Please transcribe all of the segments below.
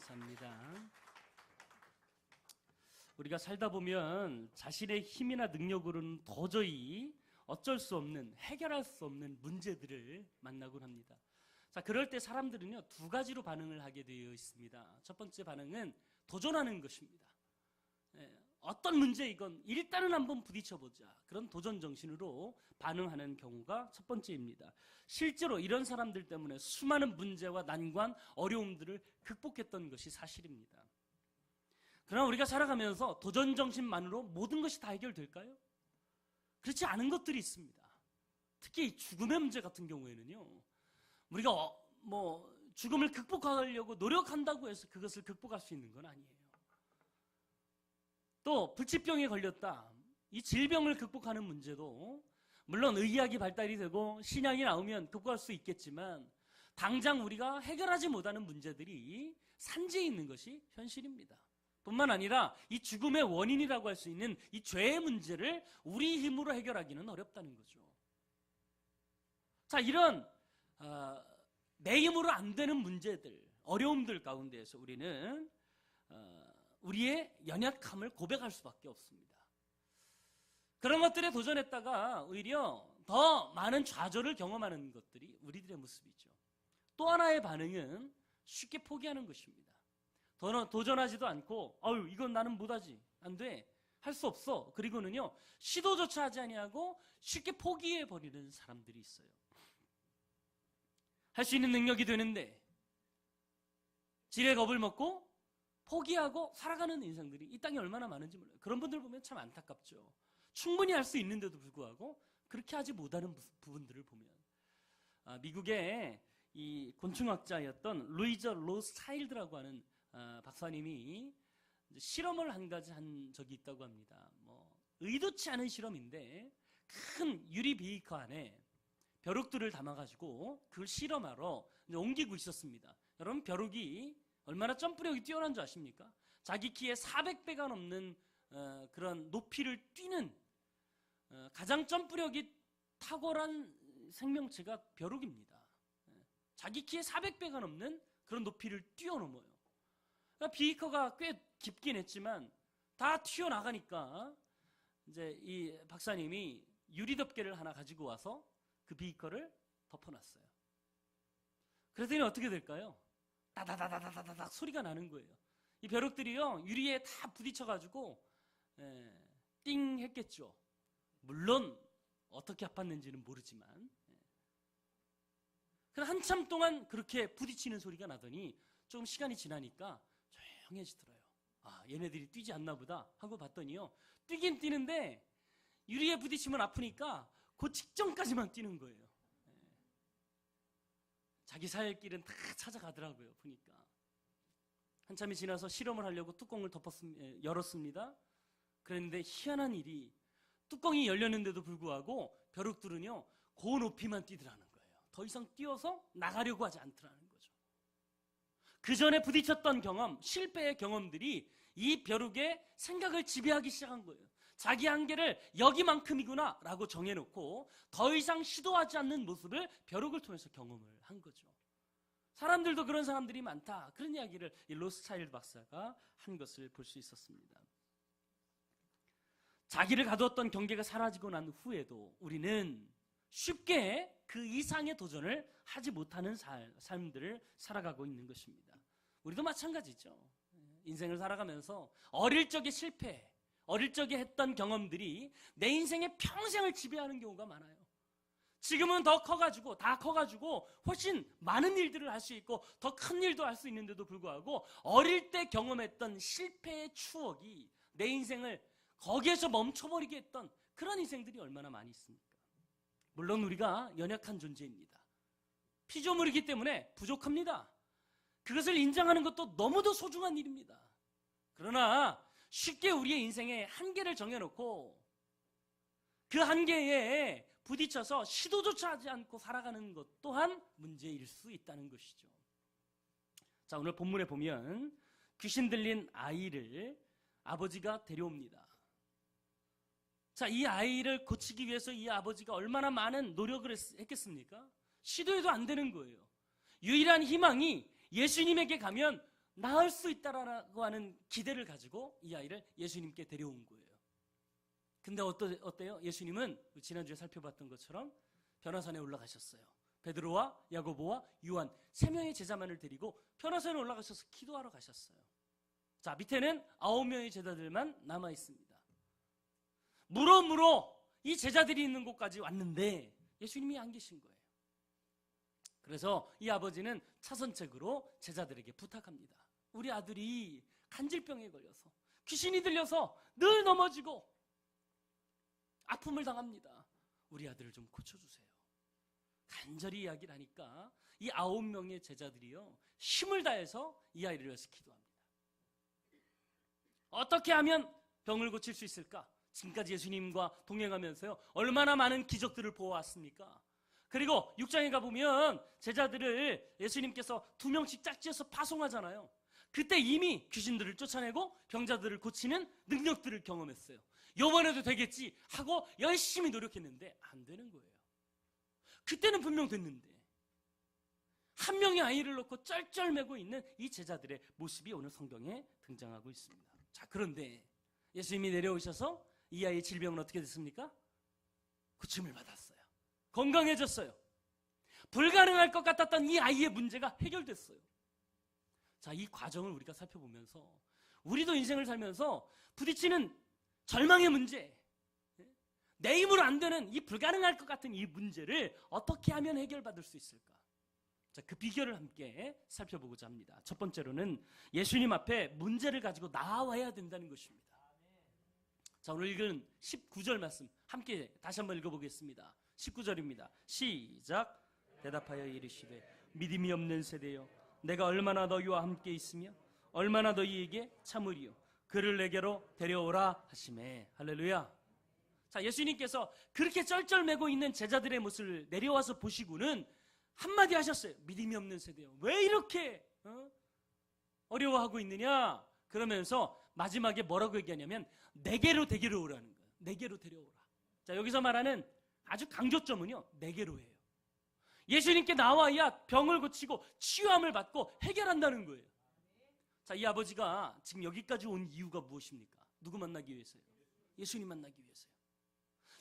감사합니다. 우리가 살다 보면 자신의 힘이나 능력으로는 도저히 어쩔 수 없는, 해결할 수 없는 문제들을 만나곤 합니다. 자, 그럴 때 사람들은요, 두 가지로 반응을 하게 되어 있습니다. 첫 번째 반응은 도전하는 것입니다. 어떤 문제이건 일단은 한번 부딪혀보자, 그런 도전 정신으로 반응하는 경우가 첫 번째입니다. 실제로 이런 사람들 때문에 수많은 문제와 난관, 어려움들을 극복했던 것이 사실입니다. 그러나 우리가 살아가면서 도전 정신만으로 모든 것이 다 해결될까요? 그렇지 않은 것들이 있습니다. 특히 죽음의 문제 같은 경우에는요, 우리가 죽음을 극복하려고 노력한다고 해서 그것을 극복할 수 있는 건 아니에요. 또 불치병에 걸렸다, 이 질병을 극복하는 문제도 물론 의학이 발달이 되고 신약이 나오면 극복할 수 있겠지만 당장 우리가 해결하지 못하는 문제들이 산재해 있는 것이 현실입니다. 뿐만 아니라 이 죽음의 원인이라고 할 수 있는 이 죄의 문제를 우리 힘으로 해결하기는 어렵다는 거죠. 자, 이런 내 힘으로 안 되는 문제들, 어려움들 가운데에서 우리는 우리의 연약함을 고백할 수밖에 없습니다. 그런 것들에 도전했다가 오히려 더 많은 좌절을 경험하는 것들이 우리들의 모습이죠. 또 하나의 반응은 쉽게 포기하는 것입니다. 도전하지도 않고 이건 나는 못하지, 안 돼, 할 수 없어, 그리고는요 시도조차 하지 아니하고 쉽게 포기해버리는 사람들이 있어요. 할 수 있는 능력이 되는데 지레 겁을 먹고 포기하고 살아가는 인생들이 이 땅에 얼마나 많은지 몰라요. 그런 분들 보면 참 안타깝죠. 충분히 할 수 있는데도 불구하고 그렇게 하지 못하는 부분들을 보면, 미국의 이 곤충학자였던 루이저 로스차일드라고 하는 박사님이 실험을 한 가지 한 적이 있다고 합니다. 의도치 않은 실험인데 큰 유리 비이커 안에 벼룩들을 담아가지고 그걸 실험하러 옮기고 있었습니다. 여러분, 벼룩이 얼마나 점프력이 뛰어난 줄 아십니까? 자기 키의 400배가 넘는 그런 높이를 뛰는 가장 점프력이 탁월한 생명체가 벼룩입니다. 자기 키의 400배가 넘는 그런 높이를 뛰어넘어요. 그러니까 비이커가 꽤 깊긴 했지만 다 튀어나가니까 이제 이 박사님이 유리덮개를 하나 가지고 와서 그 비이커를 덮어놨어요. 그랬더니 어떻게 될까요? 다다다다다다닥 소리가 나는 거예요. 이 벼룩들이요, 유리에 다 부딪혀가지고 띵 했겠죠. 물론 어떻게 아팠는지는 모르지만. 그래서 한참 동안 그렇게 부딪히는 소리가 나더니 조금 시간이 지나니까 조용해지더래요. 얘네들이 뛰지 않나 보다 하고 봤더니요, 뛰긴 뛰는데 유리에 부딪히면 아프니까 그 직전까지만 뛰는 거예요. 자기 살 길은 다 찾아가더라고요. 보니까 한참이 지나서 실험을 하려고 뚜껑을 열었습니다. 그랬는데 희한한 일이, 뚜껑이 열렸는데도 불구하고 벼룩들은요 그 높이만 뛰더라는 거예요. 더 이상 뛰어서 나가려고 하지 않더라는 거죠. 그 전에 부딪혔던 경험, 실패의 경험들이 이 벼룩의 생각을 지배하기 시작한 거예요. 자기 한계를 여기만큼이구나 라고 정해놓고 더 이상 시도하지 않는 모습을 벼룩을 통해서 경험을 한 거죠. 사람들도 그런 사람들이 많다, 그런 이야기를 이 로스차일드 박사가 한 것을 볼 수 있었습니다. 자기를 가두었던 경계가 사라지고 난 후에도 우리는 쉽게 그 이상의 도전을 하지 못하는 삶들을 살아가고 있는 것입니다. 우리도 마찬가지죠. 인생을 살아가면서 어릴 적의 실패, 어릴 적에 했던 경험들이 내 인생의 평생을 지배하는 경우가 많아요. 지금은 다 커가지고 훨씬 많은 일들을 할 수 있고 더 큰 일도 할 수 있는데도 불구하고 어릴 때 경험했던 실패의 추억이 내 인생을 거기에서 멈춰버리게 했던 그런 인생들이 얼마나 많이 있습니까? 물론 우리가 연약한 존재입니다. 피조물이기 때문에 부족합니다. 그것을 인정하는 것도 너무도 소중한 일입니다. 그러나 쉽게 우리의 인생에 한계를 정해놓고 그 한계에 부딪혀서 시도조차 하지 않고 살아가는 것 또한 문제일 수 있다는 것이죠. 자, 오늘 본문에 보면 귀신 들린 아이를 아버지가 데려옵니다. 자, 이 아이를 고치기 위해서 이 아버지가 얼마나 많은 노력을 했겠습니까? 시도해도 안 되는 거예요. 유일한 희망이 예수님에게 가면 나을 수 있다라고 하는 기대를 가지고 이 아이를 예수님께 데려온 거예요. 근데 어때요? 예수님은 지난주에 살펴봤던 것처럼 변화산에 올라가셨어요. 베드로와 야고보와 요한 3명의 제자만을 데리고 변화산에 올라가셔서 기도하러 가셨어요. 자, 밑에는 9명의 제자들만 남아 있습니다. 물어 이 제자들이 있는 곳까지 왔는데 예수님이 안 계신 거예요. 그래서 이 아버지는 차선책으로 제자들에게 부탁합니다. 우리 아들이 간질병에 걸려서 귀신이 들려서 늘 넘어지고 아픔을 당합니다. 우리 아들을 좀 고쳐주세요. 간절히 이야기를 하니까 이 9명의 제자들이요, 힘을 다해서 이 아이를 위해서 기도합니다. 어떻게 하면 병을 고칠 수 있을까? 지금까지 예수님과 동행하면서요, 얼마나 많은 기적들을 보아왔습니까? 그리고 6장에 가보면 제자들을 예수님께서 2명씩 짝지어서 파송하잖아요. 그때 이미 귀신들을 쫓아내고 병자들을 고치는 능력들을 경험했어요. 이번에도 되겠지 하고 열심히 노력했는데 안 되는 거예요. 그때는 분명 됐는데 한 명의 아이를 놓고 쩔쩔매고 있는 이 제자들의 모습이 오늘 성경에 등장하고 있습니다. 자, 그런데 예수님이 내려오셔서 이 아이의 질병은 어떻게 됐습니까? 고침을 받았어요. 건강해졌어요. 불가능할 것 같았던 이 아이의 문제가 해결됐어요. 자, 이 과정을 우리가 살펴보면서 우리도 인생을 살면서 부딪히는 절망의 문제, 내 힘으로 안 되는 이 불가능할 것 같은 이 문제를 어떻게 하면 해결받을 수 있을까? 자, 그 비결을 함께 살펴보고자 합니다. 첫 번째로는 예수님 앞에 문제를 가지고 나와야 된다는 것입니다. 자, 오늘 읽은 19절 말씀 함께 다시 한번 읽어보겠습니다. 19절입니다. 시작. 대답하여 이르시되 믿음이 없는 세대여, 내가 얼마나 너희와 함께 있으며 얼마나 너희에게 참으리요, 그를 내게로 데려오라 하시매. 할렐루야. 자, 예수님께서 그렇게 쩔쩔매고 있는 제자들의 모습을 내려와서 보시고는 한마디 하셨어요. 믿음이 없는 세대요, 왜 이렇게 어려워하고 있느냐? 그러면서 마지막에 뭐라고 얘기하냐면 내게로 데려오라는 거예요. 내게로 데려오라. 자, 여기서 말하는 아주 강조점은요, 내게로예요. 예수님께 나와야 병을 고치고 치유함을 받고 해결한다는 거예요. 자, 이 아버지가 지금 여기까지 온 이유가 무엇입니까? 누구 만나기 위해서요? 예수님 만나기 위해서요.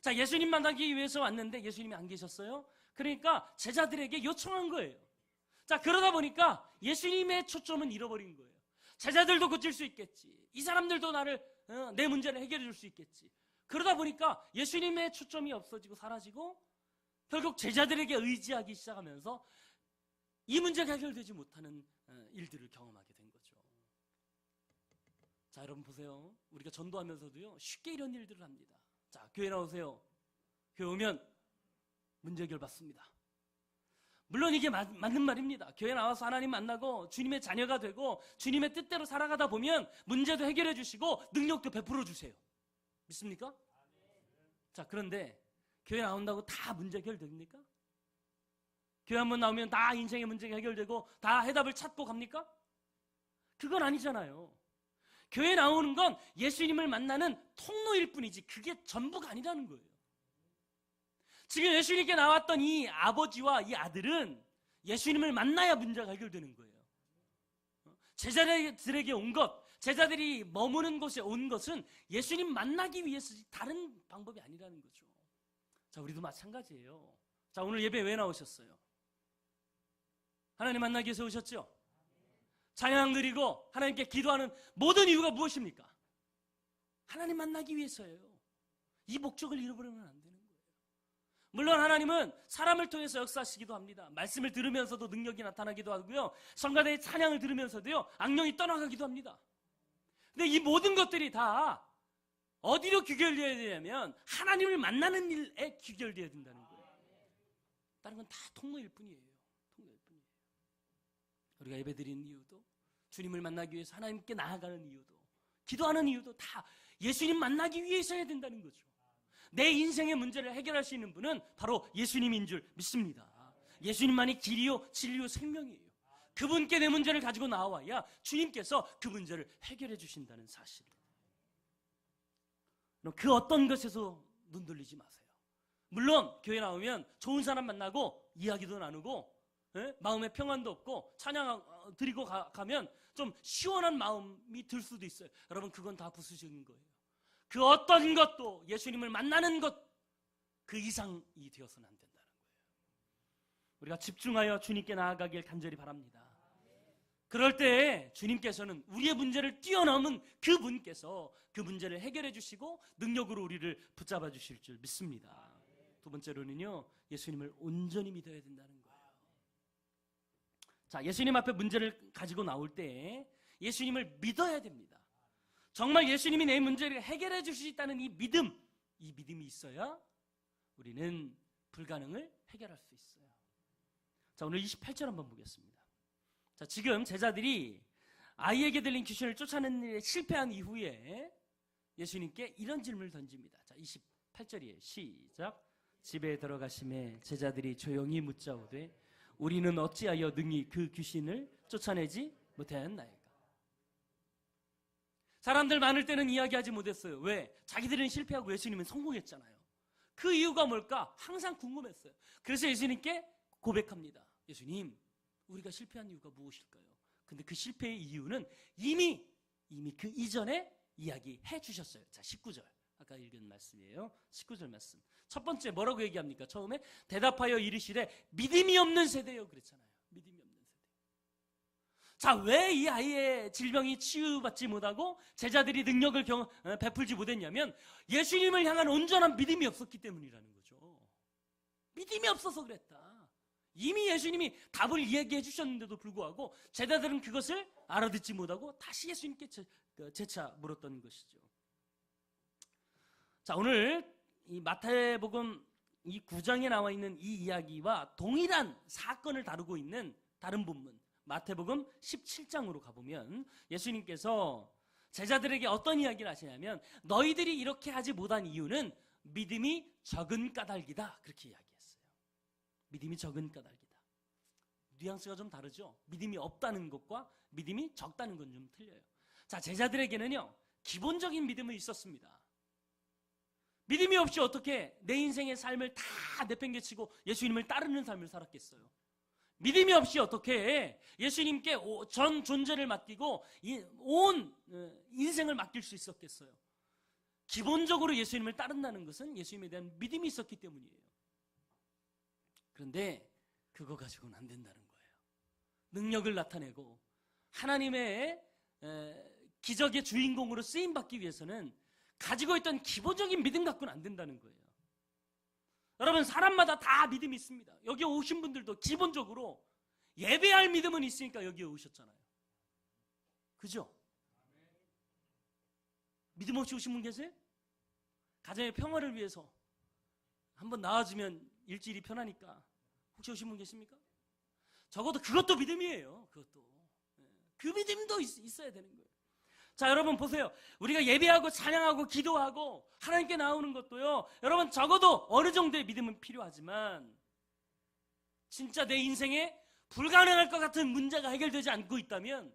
자, 예수님 만나기 위해서 왔는데 예수님이 안 계셨어요. 그러니까 제자들에게 요청한 거예요. 자, 그러다 보니까 예수님의 초점은 잃어버린 거예요. 제자들도 고칠 수 있겠지, 이 사람들도 내 문제를 해결해 줄 수 있겠지. 그러다 보니까 예수님의 초점이 없어지고 사라지고 결국 제자들에게 의지하기 시작하면서 이 문제가 해결되지 못하는 일들을 경험하게 된 거죠. 자, 여러분 보세요. 우리가 전도하면서도요, 쉽게 이런 일들을 합니다. 자, 교회 나오세요. 교회 오면 문제 해결 받습니다. 물론 이게 맞는 말입니다. 교회 나와서 하나님 만나고 주님의 자녀가 되고 주님의 뜻대로 살아가다 보면 문제도 해결해 주시고 능력도 베풀어 주세요. 믿습니까? 자, 그런데 교회 나온다고 다 문제 해결됩니까? 교회 한번 나오면 다 인생의 문제가 해결되고 다 해답을 찾고 갑니까? 그건 아니잖아요. 교회 나오는 건 예수님을 만나는 통로일 뿐이지 그게 전부가 아니라는 거예요. 지금 예수님께 나왔던 이 아버지와 이 아들은 예수님을 만나야 문제가 해결되는 거예요. 제자들에게 온 것, 제자들이 머무는 곳에 온 것은 예수님 만나기 위해서지 다른 방법이 아니라는 거죠. 자, 우리도 마찬가지예요. 자, 오늘 예배 왜 나오셨어요? 하나님 만나기 위해서 오셨죠? 찬양 드리고 하나님께 기도하는 모든 이유가 무엇입니까? 하나님 만나기 위해서예요. 이 목적을 잃어버리면 안 되는 거예요. 물론 하나님은 사람을 통해서 역사하시기도 합니다. 말씀을 들으면서도 능력이 나타나기도 하고요, 성가대의 찬양을 들으면서도요, 악령이 떠나가기도 합니다. 근데 이 모든 것들이 다 어디로 귀결되어야 되냐면 하나님을 만나는 일에 귀결되어야 된다는 거예요. 다른 건 다 통로일 뿐이에요. 통로일 뿐이에요. 우리가 예배드리는 이유도, 주님을 만나기 위해서 하나님께 나아가는 이유도, 기도하는 이유도 다 예수님 만나기 위해서 해야 된다는 거죠. 내 인생의 문제를 해결할 수 있는 분은 바로 예수님인 줄 믿습니다. 예수님만이 길이요 진리요 생명이에요. 그분께 내 문제를 가지고 나와야 주님께서 그 문제를 해결해 주신다는 사실. 그 어떤 것에서 눈 돌리지 마세요. 물론 교회 나오면 좋은 사람 만나고 이야기도 나누고 마음에 평안도 없고 찬양 드리고 가면 좀 시원한 마음이 들 수도 있어요. 여러분, 그건 다 부수적인 거예요. 그 어떤 것도 예수님을 만나는 것 그 이상이 되어서는 안 된다는 거예요. 우리가 집중하여 주님께 나아가길 간절히 바랍니다. 그럴 때 주님께서는 우리의 문제를 뛰어넘은 그 분께서 그 문제를 해결해 주시고 능력으로 우리를 붙잡아 주실 줄 믿습니다. 두 번째로는요, 예수님을 온전히 믿어야 된다는 거예요. 자, 예수님 앞에 문제를 가지고 나올 때 예수님을 믿어야 됩니다. 정말 예수님이 내 문제를 해결해 주시겠다는 이 믿음이 있어야 우리는 불가능을 해결할 수 있어요. 자, 오늘 28절 한번 보겠습니다. 자, 지금 제자들이 아이에게 들린 귀신을 쫓아내는 일에 실패한 이후에 예수님께 이런 질문을 던집니다. 자, 28절이에요. 시작. 집에 들어가심에 제자들이 조용히 묻자오되 우리는 어찌하여 능히 그 귀신을 쫓아내지 못하였나이까. 사람들 많을 때는 이야기하지 못했어요. 왜? 자기들은 실패하고 예수님은 성공했잖아요. 그 이유가 뭘까? 항상 궁금했어요. 그래서 예수님께 고백합니다. 예수님, 우리가 실패한 이유가 무엇일까요? 근데 그 실패의 이유는 이미 그 이전에 이야기해 주셨어요. 자, 19절. 아까 읽은 말씀이에요. 19절 말씀. 첫 번째 뭐라고 얘기합니까? 처음에 대답하여 이르시되 믿음이 없는 세대요 그랬잖아요. 믿음이 없는 세대. 자, 왜 이 아이의 질병이 치유받지 못하고 제자들이 능력을 베풀지 못했냐면 예수님을 향한 온전한 믿음이 없었기 때문이라는 거죠. 믿음이 없어서 그랬다. 이미 예수님이 답을 이야기해 주셨는데도 불구하고 제자들은 그것을 알아듣지 못하고 다시 예수님께 재차 물었던 것이죠. 자, 오늘 이 마태복음 이 9장에 나와 있는 이 이야기와 동일한 사건을 다루고 있는 다른 본문 마태복음 17장으로 가보면 예수님께서 제자들에게 어떤 이야기를 하시냐면 너희들이 이렇게 하지 못한 이유는 믿음이 적은 까닭이다 그렇게 이야기했어요. 믿음이 적은 까닭이다. 뉘앙스가 좀 다르죠. 믿음이 없다는 것과 믿음이 적다는 건 좀 틀려요. 자, 제자들에게는요 기본적인 믿음은 있었습니다. 믿음이 없이 어떻게 내 인생의 삶을 다 내팽개치고 예수님을 따르는 삶을 살았겠어요? 믿음이 없이 어떻게 예수님께 전 존재를 맡기고 온 인생을 맡길 수 있었겠어요? 기본적으로 예수님을 따른다는 것은 예수님에 대한 믿음이 있었기 때문이에요. 그런데 그거 가지고는 안 된다는 거예요. 능력을 나타내고 하나님의 기적의 주인공으로 쓰임받기 위해서는 가지고 있던 기본적인 믿음 갖고는 안 된다는 거예요. 여러분, 사람마다 다 믿음이 있습니다. 여기 오신 분들도 기본적으로 예배할 믿음은 있으니까 여기에 오셨잖아요. 그죠? 믿음 없이 오신 분 계세요? 가정의 평화를 위해서 한번 나와주면 일주일이 편하니까 혹시 오신 분 계십니까? 적어도 그것도 믿음이에요. 그것도. 그 믿음도 있어야 되는 거예요. 자, 여러분 보세요. 우리가 예배하고 찬양하고 기도하고 하나님께 나오는 것도요, 여러분 적어도 어느 정도의 믿음은 필요하지만 진짜 내 인생에 불가능할 것 같은 문제가 해결되지 않고 있다면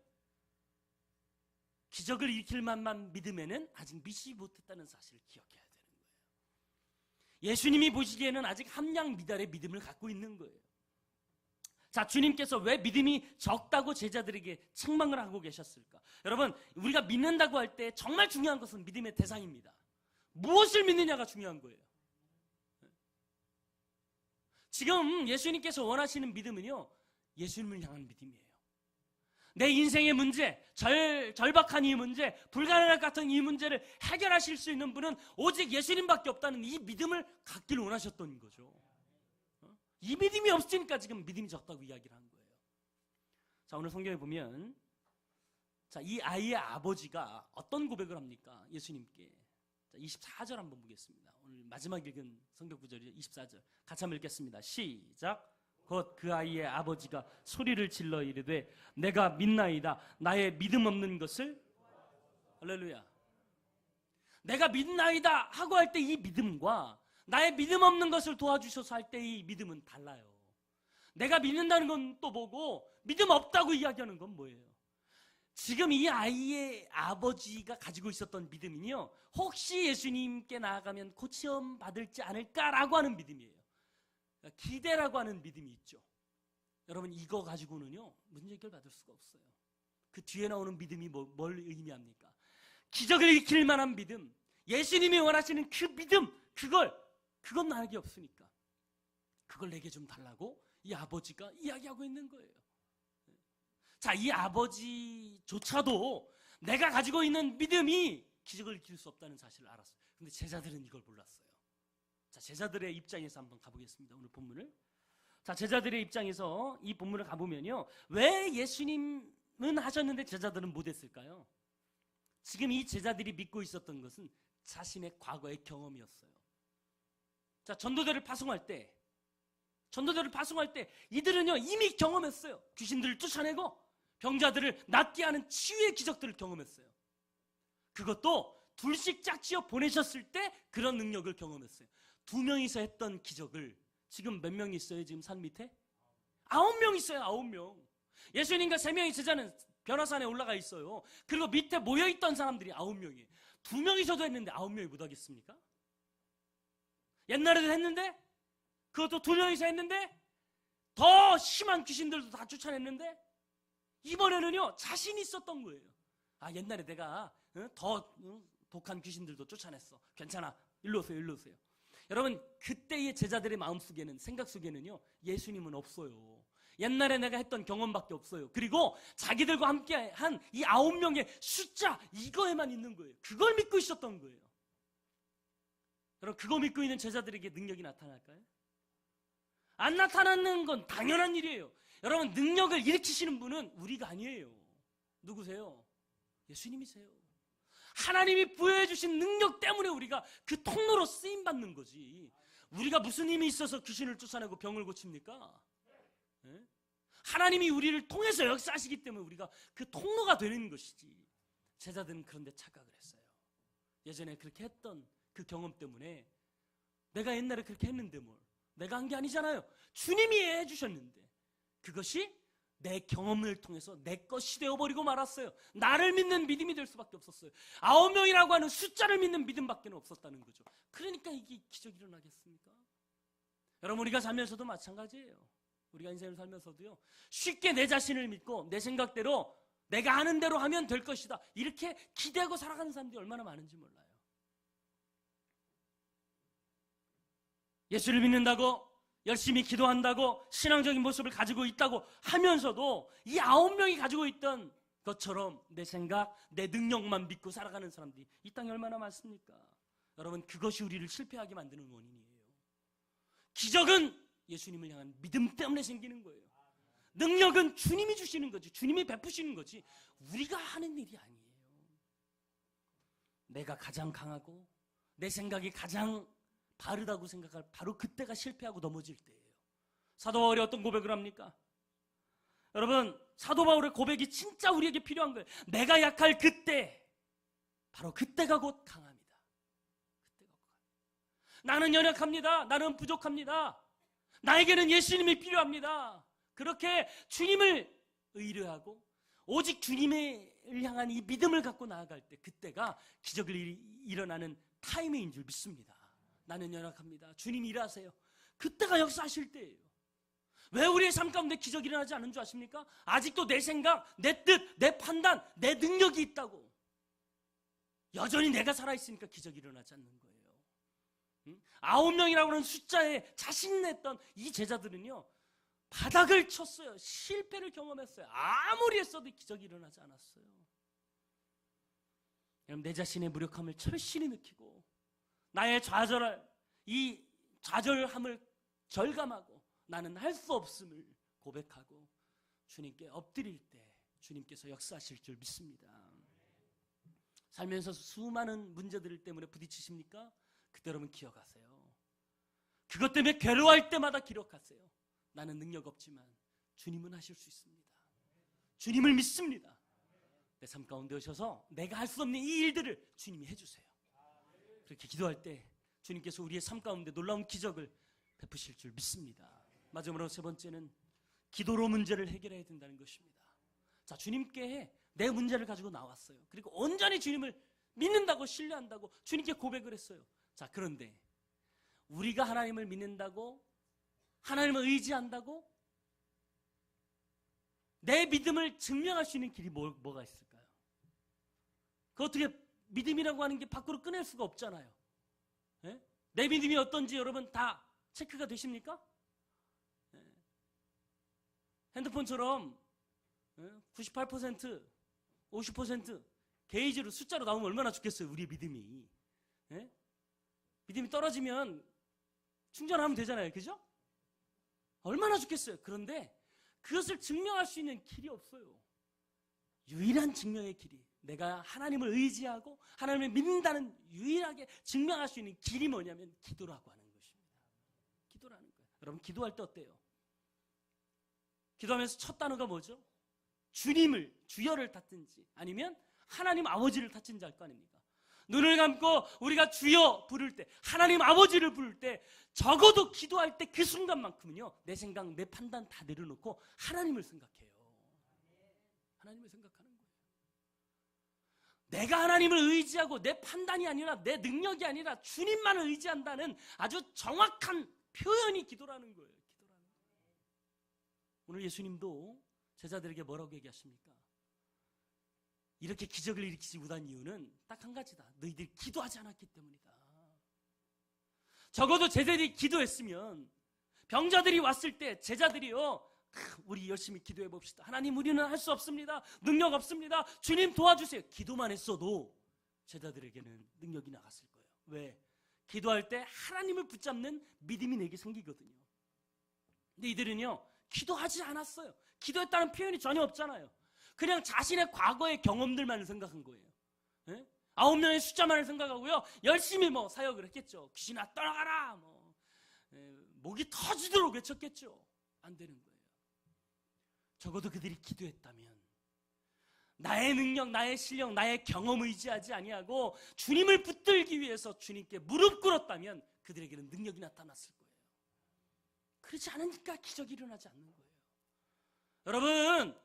기적을 일으킬 만한 믿음에는 아직 믿지 못했다는 사실을 기억해야 되는 거예요. 예수님이 보시기에는 아직 함량 미달의 믿음을 갖고 있는 거예요. 자, 주님께서 왜 믿음이 적다고 제자들에게 책망을 하고 계셨을까? 여러분, 우리가 믿는다고 할 때 정말 중요한 것은 믿음의 대상입니다. 무엇을 믿느냐가 중요한 거예요. 지금 예수님께서 원하시는 믿음은요, 예수님을 향한 믿음이에요. 내 인생의 문제, 절박한 이 문제, 불가능할 것 같은 이 문제를 해결하실 수 있는 분은 오직 예수님밖에 없다는 이 믿음을 갖기를 원하셨던 거죠. 이 믿음이 없으니까 지금 믿음이 적다고 이야기를 한 거예요. 자, 오늘 성경에 보면 자, 이 아이의 아버지가 어떤 고백을 합니까? 예수님께. 자, 24절 한번 보겠습니다. 오늘 마지막 읽은 성경 구절이죠. 24절. 같이 한번 읽겠습니다. 시작. 곧 그 아이의 아버지가 소리를 질러 이르되 내가 믿나이다. 나의 믿음 없는 것을 할렐루야. 내가 믿나이다 하고 할 때 이 믿음과 나의 믿음 없는 것을 도와주셔서 할 때 이 믿음은 달라요. 내가 믿는다는 건 또 뭐고 믿음 없다고 이야기하는 건 뭐예요? 지금 이 아이의 아버지가 가지고 있었던 믿음은요, 혹시 예수님께 나아가면 고치움 받을지 않을까라고 하는 믿음이에요. 그러니까 기대라고 하는 믿음이 있죠. 여러분, 이거 가지고는요 문제 해결 받을 수가 없어요. 그 뒤에 나오는 믿음이 뭘 의미합니까? 기적을 일으킬 만한 믿음, 예수님이 원하시는 그 믿음, 그건 나에게 없으니까 그걸 내게 좀 달라고 이 아버지가 이야기하고 있는 거예요. 자, 이 아버지조차도 내가 가지고 있는 믿음이 기적을 일으킬 수 없다는 사실을 알았어요. 근데 제자들은 이걸 몰랐어요. 자, 제자들의 입장에서 한번 가보겠습니다. 오늘 본문을. 자, 제자들의 입장에서 이 본문을 가보면요, 왜 예수님은 하셨는데 제자들은 못했을까요? 지금 이 제자들이 믿고 있었던 것은 자신의 과거의 경험이었어요. 자, 전도대를 파송할 때 이들은요 이미 경험했어요. 귀신들을 쫓아내고 병자들을 낫게 하는 치유의 기적들을 경험했어요. 그것도 둘씩 짝지어 보내셨을 때 그런 능력을 경험했어요. 2명이서 했던 기적을 지금 몇 명이 있어요? 지금 산 밑에? 9명 있어요. 9명. 예수님과 3명의 제자는 변화산에 올라가 있어요. 그리고 밑에 모여있던 사람들이 9명이에요. 2명이서도 했는데 9명이 못하겠습니까? 옛날에도 했는데, 그것도 2명이서 했는데, 더 심한 귀신들도 다 쫓아냈는데, 이번에는요 자신이 있었던 거예요. 아, 옛날에 내가 더 독한 귀신들도 쫓아냈어. 괜찮아. 일로 오세요. 여러분, 그때의 제자들의 마음속에는, 생각 속에는요 예수님은 없어요. 옛날에 내가 했던 경험밖에 없어요. 그리고 자기들과 함께 한 이 9명의 숫자, 이거에만 있는 거예요. 그걸 믿고 있었던 거예요. 여러분, 그거 믿고 있는 제자들에게 능력이 나타날까요? 안 나타나는 건 당연한 일이에요. 여러분, 능력을 일으키시는 분은 우리가 아니에요. 누구세요? 예수님이세요. 하나님이 부여해 주신 능력 때문에 우리가 그 통로로 쓰임받는 거지. 우리가 무슨 힘이 있어서 귀신을 쫓아내고 병을 고칩니까? 네? 하나님이 우리를 통해서 역사하시기 때문에 우리가 그 통로가 되는 것이지. 제자들은 그런데 착각을 했어요. 예전에 그렇게 했던 그 경험 때문에 내가 옛날에 그렇게 했는데 뭘, 내가 한 게 아니잖아요. 주님이 해주셨는데 그것이 내 경험을 통해서 내 것이 되어버리고 말았어요. 나를 믿는 믿음이 될 수밖에 없었어요. 9명이라고 하는 숫자를 믿는 믿음밖에 없었다는 거죠. 그러니까 이게 기적이 일어나겠습니까? 여러분, 우리가 살면서도 마찬가지예요. 우리가 인생을 살면서도요, 쉽게 내 자신을 믿고 내 생각대로 내가 하는 대로 하면 될 것이다, 이렇게 기대하고 살아가는 사람들이 얼마나 많은지 몰라요. 예수를 믿는다고, 열심히 기도한다고, 신앙적인 모습을 가지고 있다고 하면서도 이 9명이 가지고 있던 것처럼 내 생각, 내 능력만 믿고 살아가는 사람들이 이 땅에 얼마나 많습니까? 여러분, 그것이 우리를 실패하게 만드는 원인이에요. 기적은 예수님을 향한 믿음 때문에 생기는 거예요. 능력은 주님이 주시는 거지, 주님이 베푸시는 거지, 우리가 하는 일이 아니에요. 내가 가장 강하고 내 생각이 가장 바르다고 생각할 바로 그때가 실패하고 넘어질 때예요. 사도 바울이 어떤 고백을 합니까? 여러분, 사도 바울의 고백이 진짜 우리에게 필요한 거예요. 내가 약할 그때, 바로 그때가 곧 강합니다. 그때가 곧 강합니다. 나는 연약합니다. 나는 부족합니다. 나에게는 예수님이 필요합니다. 그렇게 주님을 의뢰하고 오직 주님을 향한 이 믿음을 갖고 나아갈 때, 그때가 기적을 일어나는 타이밍인 줄 믿습니다. 나는 연약합니다. 주님이 일하세요. 그때가 역사하실 때예요. 왜 우리의 삶 가운데 기적이 일어나지 않는 줄 아십니까? 아직도 내 생각, 내 뜻, 내 판단, 내 능력이 있다고. 여전히 내가 살아있으니까 기적이 일어나지 않는 거예요. 9명이라고 하는 숫자에 자신냈던 이 제자들은요, 바닥을 쳤어요. 실패를 경험했어요. 아무리 했어도 기적이 일어나지 않았어요. 여러분, 내 자신의 무력함을 철실히 느끼고 나의 이 좌절함을 절감하고 나는 할 수 없음을 고백하고 주님께 엎드릴 때 주님께서 역사하실 줄 믿습니다. 살면서 수많은 문제들 때문에 부딪히십니까? 그때 여러분 기억하세요. 그것 때문에 괴로워할 때마다 기록하세요. 나는 능력 없지만 주님은 하실 수 있습니다. 주님을 믿습니다. 내 삶 가운데 오셔서 내가 할 수 없는 이 일들을 주님이 해주세요. 그렇게 기도할 때 주님께서 우리의 삶 가운데 놀라운 기적을 베푸실 줄 믿습니다. 마지막으로 세 번째는 기도로 문제를 해결해야 된다는 것입니다. 자, 주님께 내 문제를 가지고 나왔어요. 그리고 온전히 주님을 믿는다고, 신뢰한다고 주님께 고백을 했어요. 자, 그런데 우리가 하나님을 믿는다고, 하나님을 의지한다고 내 믿음을 증명할 수 있는 길이 뭐가 있을까요? 그 어떻게 믿음이라고 하는 게 밖으로 꺼낼 수가 없잖아요. 예? 내 믿음이 어떤지 여러분 다 체크가 되십니까? 예. 핸드폰처럼 98%, 50% 게이지로 숫자로 나오면 얼마나 좋겠어요, 우리의 믿음이. 예? 믿음이 떨어지면 충전하면 되잖아요, 그죠? 얼마나 좋겠어요. 그런데 그것을 증명할 수 있는 길이 없어요. 유일한 증명의 길이, 내가 하나님을 의지하고 하나님을 믿는다는 유일하게 증명할 수 있는 길이 뭐냐면 기도라고 하는 것입니다. 기도라는 거예요. 여러분 기도할 때 어때요? 기도하면서 첫 단어가 뭐죠? 주님을, 주여를 탓든지 아니면 하나님 아버지를 탓든지 할 거 아닙니까? 눈을 감고 우리가 주여 부를 때, 하나님 아버지를 부를 때 적어도 기도할 때 그 순간만큼은요, 내 생각, 내 판단 다 내려놓고 하나님을 생각해요. 하나님을 생각하는 거예요. 내가 하나님을 의지하고 내 판단이 아니라 내 능력이 아니라 주님만을 의지한다는 아주 정확한 표현이 기도라는 거예요. 기도라는 거예요. 오늘 예수님도 제자들에게 뭐라고 얘기하십니까? 이렇게 기적을 일으키지 못한 이유는 딱 한 가지다. 너희들이 기도하지 않았기 때문이다. 적어도 제자들이 기도했으면 병자들이 왔을 때 제자들이요, 우리 열심히 기도해 봅시다. 하나님, 우리는 할 수 없습니다. 능력 없습니다. 주님 도와주세요. 기도만 했어도 제자들에게는 능력이 나갔을 거예요. 왜? 기도할 때 하나님을 붙잡는 믿음이 내게 생기거든요. 근데 이들은요, 기도하지 않았어요. 기도했다는 표현이 전혀 없잖아요. 그냥 자신의 과거의 경험들만 생각한 거예요. 예? 9명의 숫자만을 생각하고요, 열심히 뭐 사역을 했겠죠. 귀신아 떠나가라, 목이 터지도록 외쳤겠죠. 안 되는 거예요. 적어도 그들이 기도했다면 나의 능력, 나의 실력, 나의 경험 의지하지 아니하고 주님을 붙들기 위해서 주님께 무릎 꿇었다면 그들에게는 능력이 나타났을 거예요. 그렇지 않으니까 기적이 일어나지 않는 거예요. 여러분,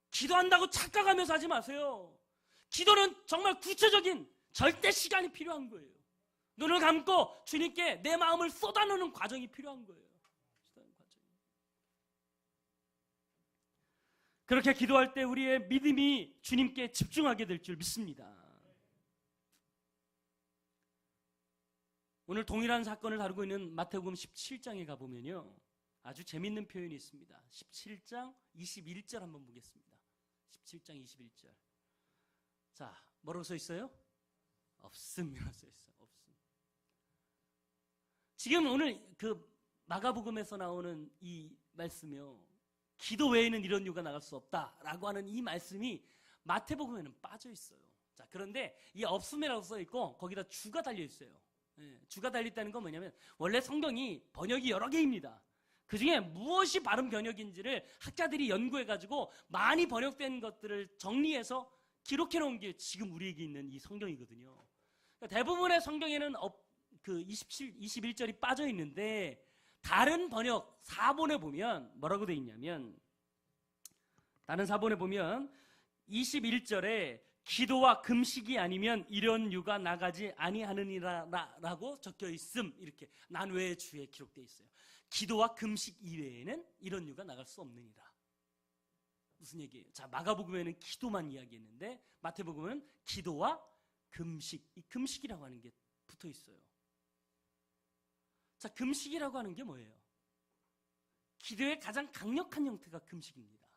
기도한다고 착각하면서 하지 마세요. 기도는 정말 구체적인 절대 시간이 필요한 거예요. 눈을 감고 주님께 내 마음을 쏟아놓는 과정이 필요한 거예요. 그렇게 기도할 때 우리의 믿음이 주님께 집중하게 될 줄 믿습니다. 오늘 동일한 사건을 다루고 있는 마태복음 17장에 가보면요, 아주 재밌는 표현이 있습니다. 17장 21절 한번 보겠습니다. 17장 21절. 자, 뭐라고 써 있어요? 없음이라고 써 있어요. 없음. 지금 오늘 그 마가복음에서 나오는 이 말씀이요, 기도 외에는 이런 이유가 나갈 수 없다라고 하는 이 말씀이 마태복음에는 빠져 있어요. 자, 그런데 이 없음이라고 써 있고 거기다 주가 달려 있어요. 예, 주가 달려 있다는 건 뭐냐면 원래 성경이 번역이 여러 개입니다. 그 중에 무엇이 바른 번역인지를 학자들이 연구해가지고 많이 번역된 것들을 정리해서 기록해 놓은 게 지금 우리에게 있는 이 성경이거든요. 그러니까 대부분의 성경에는 그 21절이 빠져 있는데 다른 번역 사본에 보면 뭐라고 되어 있냐면, 다른 사본에 보면 21절에 기도와 금식이 아니면 이런 유가 나가지 아니하느니라라고 적혀 있음, 이렇게 난외의 주에 기록되어 있어요. 기도와 금식 이외에는 이런 유가 나갈 수 없느니라. 무슨 얘기예요? 자, 마가복음에는 기도만 이야기했는데 마태복음은 기도와 금식, 이 금식이라고 하는 게 붙어 있어요. 자, 금식이라고 하는 게 뭐예요? 기도의 가장 강력한 형태가 금식입니다.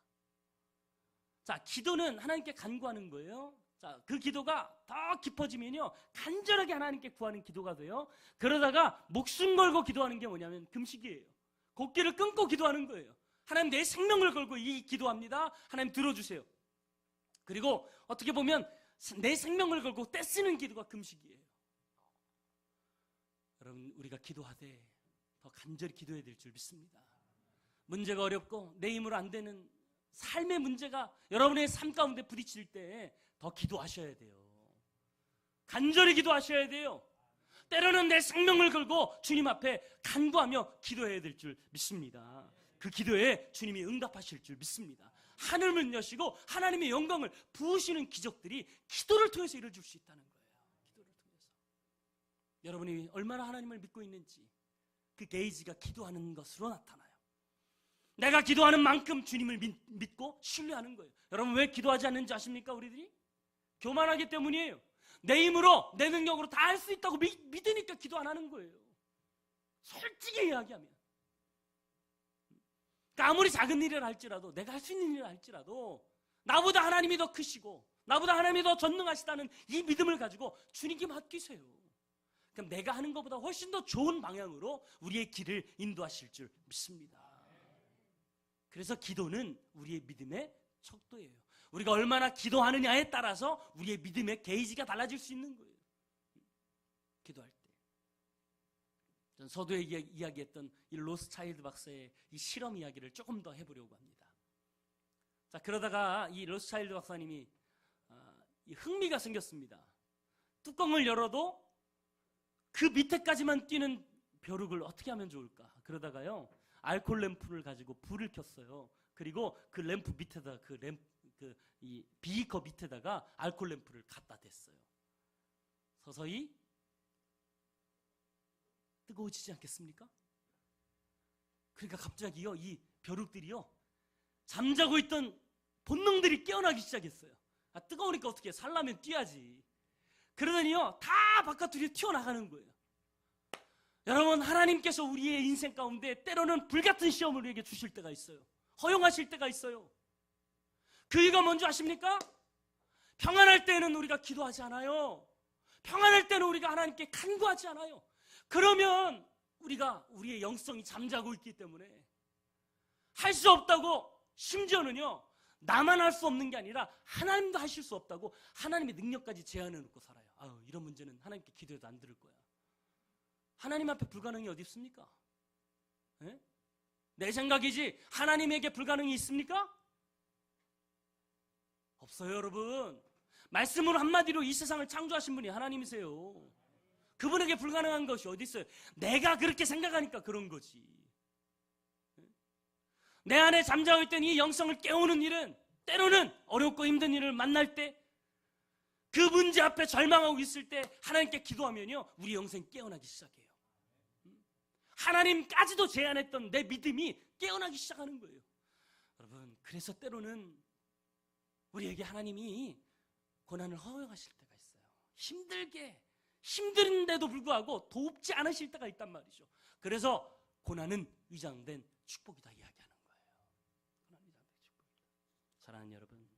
자, 기도는 하나님께 간구하는 거예요. 자, 그 기도가 더 깊어지면요, 간절하게 하나님께 구하는 기도가 돼요. 그러다가 목숨 걸고 기도하는 게 뭐냐면 금식이에요. 곡기를 끊고 기도하는 거예요. 하나님, 내 생명을 걸고 이 기도합니다. 하나님 들어주세요. 그리고 어떻게 보면 내 생명을 걸고 떼쓰는 기도가 금식이에요. 여러분, 우리가 기도하되 더 간절히 기도해야 될 줄 믿습니다. 문제가 어렵고 내 힘으로 안 되는 삶의 문제가 여러분의 삶 가운데 부딪힐 때 더 기도하셔야 돼요. 간절히 기도하셔야 돼요. 때로는 내 생명을 걸고 주님 앞에 간구하며 기도해야 될 줄 믿습니다. 그 기도에 주님이 응답하실 줄 믿습니다. 하늘을 여시고 하나님의 영광을 부으시는 기적들이 기도를 통해서 이루어질 수 있다는 거예요. 기도를 통해서. 여러분이 얼마나 하나님을 믿고 있는지 그 게이지가 기도하는 것으로 나타나요. 내가 기도하는 만큼 주님을 믿고 신뢰하는 거예요. 여러분, 왜 기도하지 않는지 아십니까? 우리들이 교만하기 때문이에요. 내 힘으로, 내 능력으로 다 할 수 있다고 믿으니까 기도 안 하는 거예요. 솔직히 이야기하면. 그러니까 아무리 작은 일이라 할지라도, 내가 할 수 있는 일이라 할지라도 나보다 하나님이 더 크시고 나보다 하나님이 더 전능하시다는 이 믿음을 가지고 주님께 맡기세요. 그럼 내가 하는 것보다 훨씬 더 좋은 방향으로 우리의 길을 인도하실 줄 믿습니다. 그래서 기도는 우리의 믿음의 척도예요. 우리가 얼마나 기도하느냐에 따라서 우리의 믿음의 게이지가 달라질 수 있는 거예요. 기도할 때. 전 서두에 이야기했던 이 로스차일드 박사의 이 실험 이야기를 조금 더 해보려고 합니다. 자, 그러다가 이 로스차일드 박사님이 이 흥미가 생겼습니다. 뚜껑을 열어도 그 밑에까지만 띄는 벼룩을 어떻게 하면 좋을까? 그러다가요, 알코올 램프를 가지고 불을 켰어요. 그리고 그 램프 밑에다 이 비이커 밑에다가 알코올 램프를 갖다 댔어요. 서서히 뜨거워지지 않겠습니까? 그러니까 갑자기요, 이 벼룩들이요, 잠자고 있던 본능들이 깨어나기 시작했어요. 뜨거우니까 어떻게 살라면 뛰어야지. 그러더니요, 다 바깥으로 튀어나가는 거예요. 여러분, 하나님께서 우리의 인생 가운데 때로는 불같은 시험을 우리에게 주실 때가 있어요. 허용하실 때가 있어요. 그 이유가 뭔지 아십니까? 평안할 때는 우리가 기도하지 않아요. 평안할 때는 우리가 하나님께 간구하지 않아요. 그러면 우리의 영성이 잠자고 있기 때문에 할 수 없다고, 심지어는요, 나만 할 수 없는 게 아니라 하나님도 하실 수 없다고 하나님의 능력까지 제한해 놓고 살아요. 이런 문제는 하나님께 기도해도 안 들을 거야. 하나님 앞에 불가능이 어디 있습니까? 네? 내 생각이지 하나님에게 불가능이 있습니까? 없어요, 여러분. 말씀으로 한마디로 이 세상을 창조하신 분이 하나님이세요. 그분에게 불가능한 것이 어디 있어요? 내가 그렇게 생각하니까 그런 거지. 내 안에 잠자고 있던 이 영성을 깨우는 일은, 때로는 어렵고 힘든 일을 만날 때, 그 문제 앞에 절망하고 있을 때 하나님께 기도하면요, 우리 영성이 깨어나기 시작해요. 하나님까지도 제안했던 내 믿음이 깨어나기 시작하는 거예요. 여러분, 그래서 때로는 우리에게 하나님이 고난을 허용하실 때가 있어요. 힘든데도 불구하고 돕지 않으실 때가 있단 말이죠. 그래서 고난은 위장된 축복이다 이야기하는 거예요. 고난은 위장된 축복이다. 사랑하는 여러분,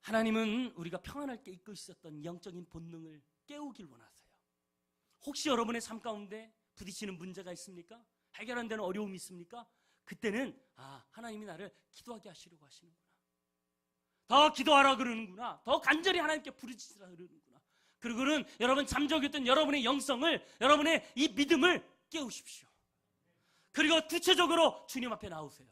하나님은 우리가 평안할 때 잊고 있었던 영적인 본능을 깨우길 원하세요. 혹시 여러분의 삶 가운데 부딪히는 문제가 있습니까? 해결 안 되는 어려움이 있습니까? 그때는 하나님이 나를 기도하게 하시려고 하시는구나. 더 기도하라 그러는구나. 더 간절히 하나님께 부르짖으라 그러는구나. 그리고는 여러분 잠자고 있던 여러분의 영성을, 여러분의 이 믿음을 깨우십시오. 그리고 구체적으로 주님 앞에 나오세요.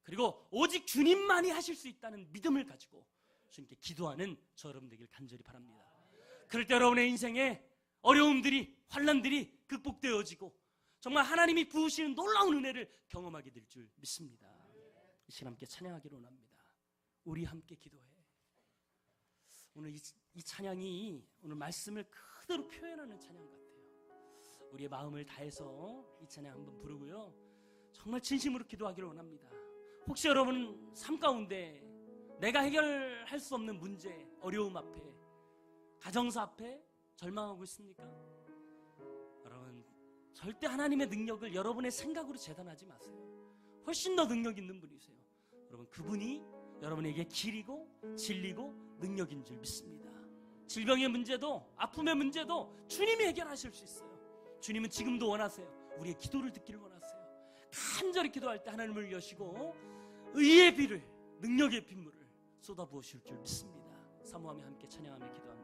그리고 오직 주님만이 하실 수 있다는 믿음을 가지고 주님께 기도하는 저 여러분 되길 간절히 바랍니다. 그럴 때 여러분의 인생에 어려움들이, 환난들이 극복되어지고 정말 하나님이 부으시는 놀라운 은혜를 경험하게 될 줄 믿습니다. 이 시간 함께 찬양하기로 원합니다. 우리 함께 기도해. 오늘 이 찬양이 오늘 말씀을 그대로 표현하는 찬양 같아요. 우리의 마음을 다해서 이 찬양 한번 부르고요, 정말 진심으로 기도하기를 원합니다. 혹시 여러분 삶 가운데 내가 해결할 수 없는 문제, 어려움 앞에, 가정사 앞에 절망하고 있습니까? 여러분, 절대 하나님의 능력을 여러분의 생각으로 재단하지 마세요. 훨씬 더 능력 있는 분이세요. 여러분, 그분이 여러분에게 길이고 진리고 능력인 줄 믿습니다. 질병의 문제도, 아픔의 문제도 주님이 해결하실 수 있어요. 주님은 지금도 원하세요. 우리의 기도를 듣기를 원하세요. 간절히 기도할 때 하나님을 여시고 의의 비를, 능력의 빗물을 쏟아부으실 줄 믿습니다. 사모하며 함께 찬양하며 기도합니다.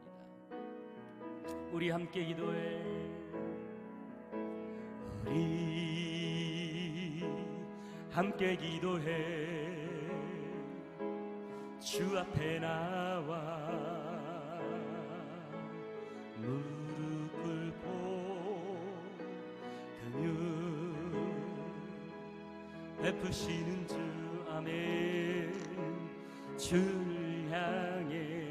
우리 함께 기도해. 우리 함께 기도해. 주 앞에 나와 무릎 꿇고 긍휼 베푸시는 주, 아멘. 주를 향해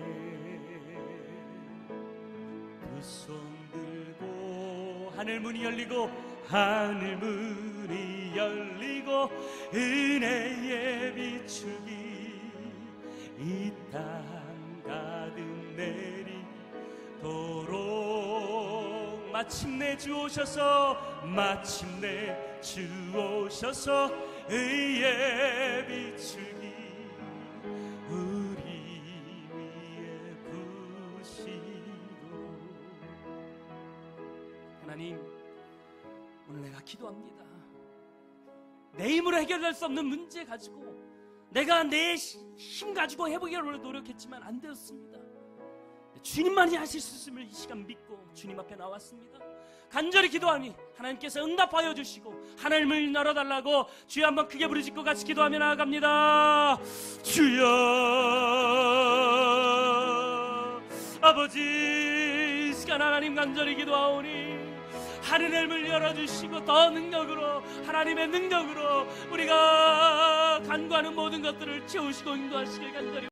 두 손 들고 하늘 문이 열리고 하늘 문이 열리고 은혜의 비추기 이 땅 가득 내리도록 마침내 주 오셔서 마침내 주 오셔서 의의 비추기 우리 위에 부시고. 하나님, 오늘 내가 기도합니다. 내 힘으로 해결할 수 없는 문제 가지고 내가 내 힘 가지고 해보기로 노력했지만 안 되었습니다. 주님만이 하실 수 있음을 이 시간 믿고 주님 앞에 나왔습니다. 간절히 기도하니 하나님께서 응답하여 주시고 하늘을 열어달라고 주여 한번 크게 부르짖고 같이 기도하며 나아갑니다. 주여, 아버지, 이 시간 하나님 간절히 기도하오니 하늘의 문을 열어주시고 더 능력으로, 하나님의 능력으로 우리가 간구하는 모든 것들을 채우시고 인도하시길 간절히